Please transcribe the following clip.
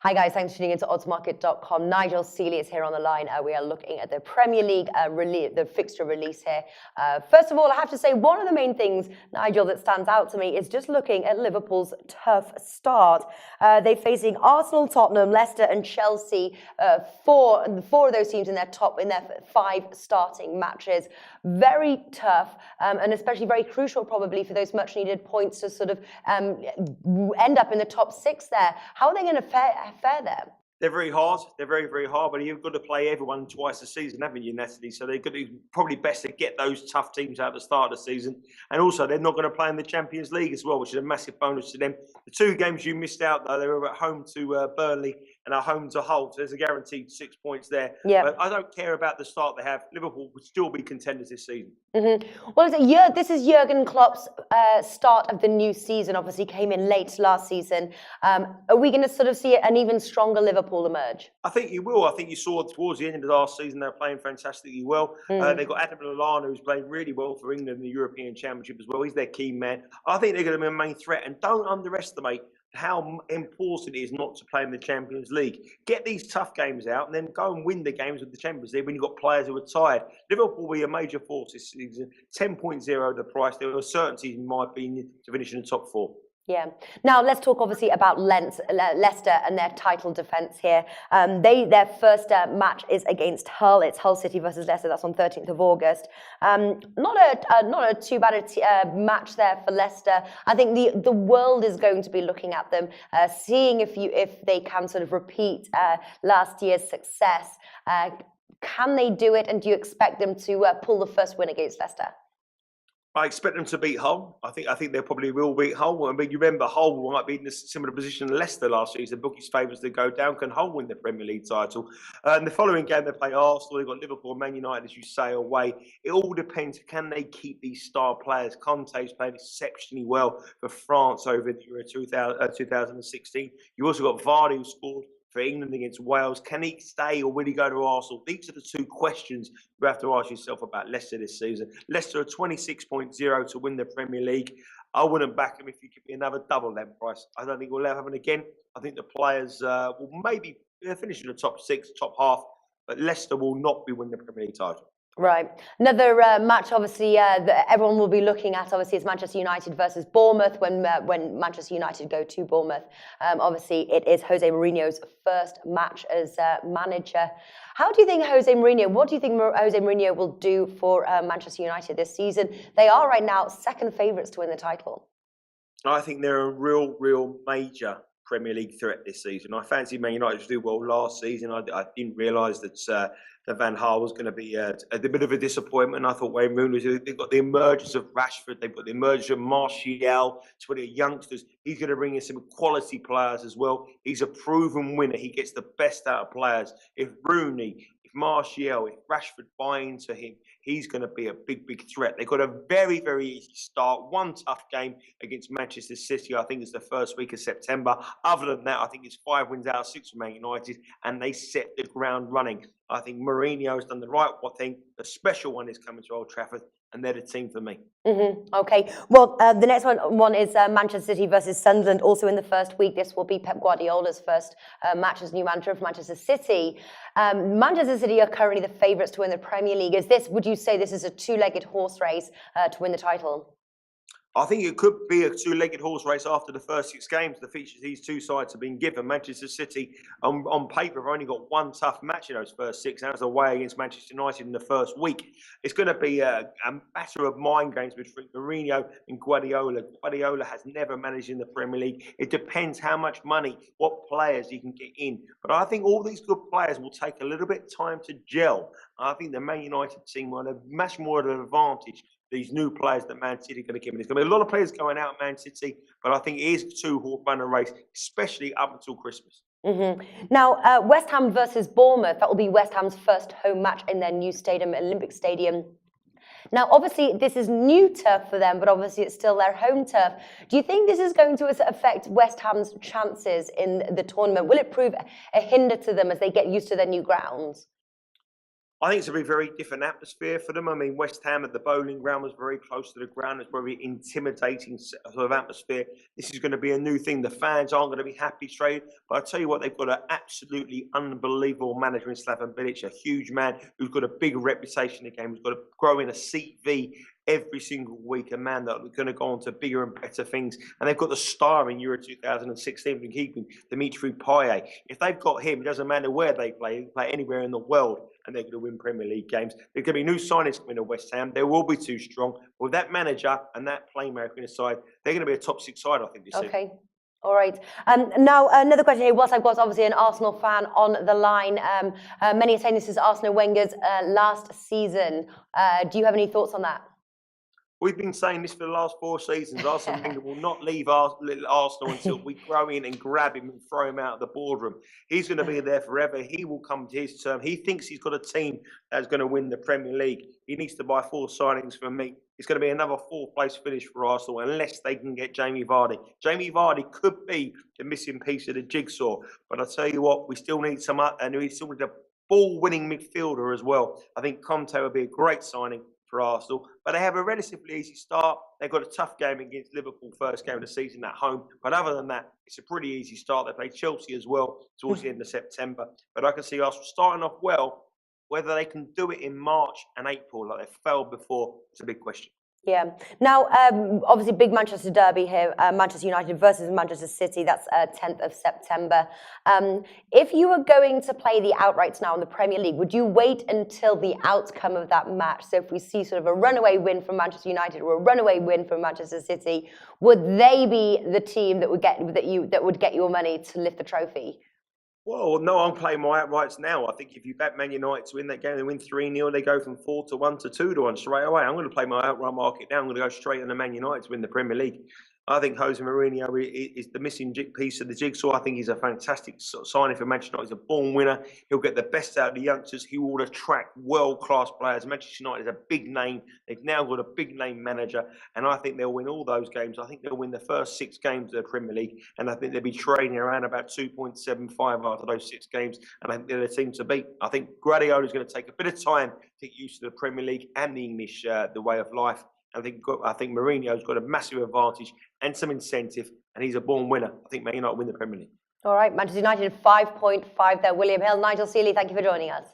Hi guys, thanks for tuning into oddsmarket.com. Nigel, Seeley is here on the line. We are looking at the Premier League the fixture release here. First of all, I have to say one of the main things, Nigel, that stands out to me is just looking at Liverpool's tough start. They're facing Arsenal, Tottenham, Leicester and Chelsea, four of those teams in their 5 starting matches. Very tough and especially very crucial probably for those much needed points to sort of end up in the top 6 there. How are they going to fare there? They're very hard. They're very, very hard. But you've got to play everyone twice a season, haven't you, Natalie? So they're going to probably best to get those tough teams out at the start of the season. And also, they're not going to play in the Champions League as well, which is a massive bonus to them. The 2 games you missed out, though, they were at home to Burnley and at home to Hull. So there's a guaranteed 6 points there. Yep. But I don't care about the start they have. Liverpool would still be contenders this season. Well, this is Jurgen Klopp's start of the new season. Obviously, came in late last season. Are we going to sort of see an even stronger Liverpool emerge? I think you will. I think you saw towards the end of the last season they were playing fantastically well. They've got Adam Lallana, who's playing really well for England in the European Championship as well. He's their key man. I think they're going to be a main threat. And don't underestimate how important it is not to play in the Champions League. Get these tough games out and then go and win the games with the Champions League when you've got players who are tired. Liverpool will be a major force this season. 10.0 the price. There are certainties, in my opinion, to finish in the top 4. Yeah. Now let's talk obviously about Leicester and their title defence here. Their first match is against Hull. It's Hull City versus Leicester. That's on 13th of August. Not a too bad match there for Leicester. I think the world is going to be looking at them, seeing if they can sort of repeat last year's success. Can they do it? And do you expect them to pull the first win against Leicester? I expect them to beat Hull. I think they probably will beat Hull. I mean, you remember Hull might be in a similar position to Leicester last season. Bookies' favourites to go down. Can Hull win the Premier League title? And the following game they play Arsenal. They've got Liverpool and Man United, as you say, away. It all depends. Can they keep these star players? Conte's played exceptionally well for France over the Euro 2016. You also got Vardy, who scored for England against Wales. Can he stay or will he go to Arsenal? These are the 2 questions you have to ask yourself about Leicester this season. Leicester are 26.0 to win the Premier League. I wouldn't back them if you give me another double that price. I don't think we'll ever have them again. I think the players will maybe finish in the top 6, top half, but Leicester will not be winning the Premier League title. Right. Another match, obviously, that everyone will be looking at, obviously, is Manchester United versus Bournemouth when Manchester United go to Bournemouth. Obviously, it is Jose Mourinho's first match as manager. What do you think Jose Mourinho will do for Manchester United this season? They are right now second favourites to win the title. I think they're a real major Premier League threat this season. I fancied Man United to do well last season. I didn't realise that Van Gaal was going to be a bit of a disappointment. I thought Wayne Rooney, they've got the emergence of Rashford, they've got the emergence of Martial, 20 youngsters. He's going to bring in some quality players as well. He's a proven winner. He gets the best out of players. If Rooney, if Martial, if Rashford buy into him, he's going to be a big threat. They've got a very easy start. One tough game against Manchester City. I think it's the first week of September. Other than that, I think it's 5 wins out of 6 for Man United, and they set the ground running. I think Mourinho has done the right thing. The special one is coming to Old Trafford, and they're the team for me. Okay. Well, the next one is Manchester City versus Sunderland. Also in the first week, this will be Pep Guardiola's first match as new manager of Manchester City. Manchester City are currently the favourites to win the Premier League. Would you say this is a 2-legged horse race to win the title? I think it could be a 2-legged horse race after the first 6 games. The features these 2 sides have been given. Manchester City, on paper, have only got 1 tough match in those first 6. That was away against Manchester United in the first week. It's going to be a matter of mind games between Mourinho and Guardiola. Guardiola has never managed in the Premier League. It depends how much money, what players he can get in. But I think all these good players will take a little bit of time to gel. I think the Man United team will have much more of an advantage. These new players that Man City are going to give them. There's going to be a lot of players going out at Man City, but I think it is a 2-horse race, especially up until Christmas. Now, West Ham versus Bournemouth, that will be West Ham's first home match in their new stadium, Olympic Stadium. Now, obviously, this is new turf for them, but obviously it's still their home turf. Do you think this is going to affect West Ham's chances in the tournament? Will it prove a hinder to them as they get used to their new grounds? I think it's a very different atmosphere for them. I mean, West Ham at the Bowling Ground was very close to the ground. It's very intimidating sort of atmosphere. This is going to be a new thing. The fans aren't going to be happy straight. But I tell you what, they've got an absolutely unbelievable manager in Slaven Bilic, a huge man who's got a big reputation in the game, who's got to grow in a CV every single week, a man that's going to go on to bigger and better things. And they've got the star in Euro 2016 from keeping Dimitri Payet. If they've got him, it doesn't matter where they play anywhere in the world, and they're going to win Premier League games. There's going to be new signings coming to West Ham. They will be too strong. With that manager and that playmaker in the side, they're going to be a top 6 side, I think, this season. All right. Now, another question here. Whilst I've got obviously an Arsenal fan on the line, many are saying this is Arsene Wenger's last season. Do you have any thoughts on that? We've been saying this for the last 4 seasons. Arsene Wenger will not leave Arsenal until we grow in and grab him and throw him out of the boardroom. He's going to be there forever. He will come to his term. He thinks he's got a team that's going to win the Premier League. He needs to buy 4 signings from me. It's going to be another 4th place finish for Arsenal unless they can get Jamie Vardy. Jamie Vardy could be the missing piece of the jigsaw. But I tell you what, we still need and we still need a ball-winning midfielder as well. I think Conte would be a great signing for Arsenal, but they have a relatively easy start. They've got a tough game against Liverpool, first game of the season at home. But other than that, it's a pretty easy start. They play Chelsea as well towards the end of September. But I can see Arsenal starting off well. Whether they can do it in March and April like they failed before, it's a big question. Yeah. Now, obviously, big Manchester derby here, Manchester United versus Manchester City. That's 10th of September. If you were going to play the outrights now in the Premier League, would you wait until the outcome of that match? So if we see sort of a runaway win from Manchester United or a runaway win from Manchester City, would they be the team that would get your money to lift the trophy? Well, no, I'm playing my outrights now. I think if you bet Man United to win that game, they win 3-0, they go from 4-1 to 2-1 straight away. I'm going to play my outright market now. I'm going to go straight on the Man United to win the Premier League. I think Jose Mourinho is the missing piece of the jigsaw. I think he's a fantastic signing for Manchester United. He's a born winner. He'll get the best out of the youngsters. He will attract world-class players. Manchester United is a big name. They've now got a big-name manager, and I think they'll win all those games. I think they'll win the first 6 games of the Premier League, and I think they'll be trading around about 2.75 after those 6 games, and I think they're the team to beat. I think Guardiola is going to take a bit of time to get used to the Premier League and the English, the way of life. I think Mourinho's got a massive advantage and some incentive, and he's a born winner. I think Man United win the Premier League. All right, Manchester United 5.5 there. William Hill, Nigel Seeley, thank you for joining us.